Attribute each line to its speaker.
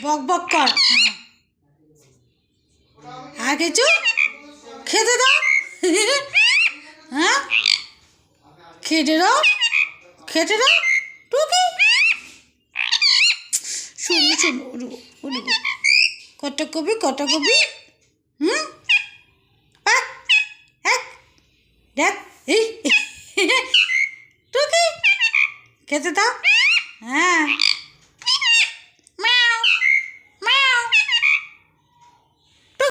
Speaker 1: বক বক কর। আর কিছু খেতে দাও। হ্যাঁ, খেতে দাও, খেতে দাও টুকি। শুনো শুনো, উড়বো উড়বো। কটা কবি, কটা কবি। দেখ এই টুকি খেতে দাও। হ্যাঁ।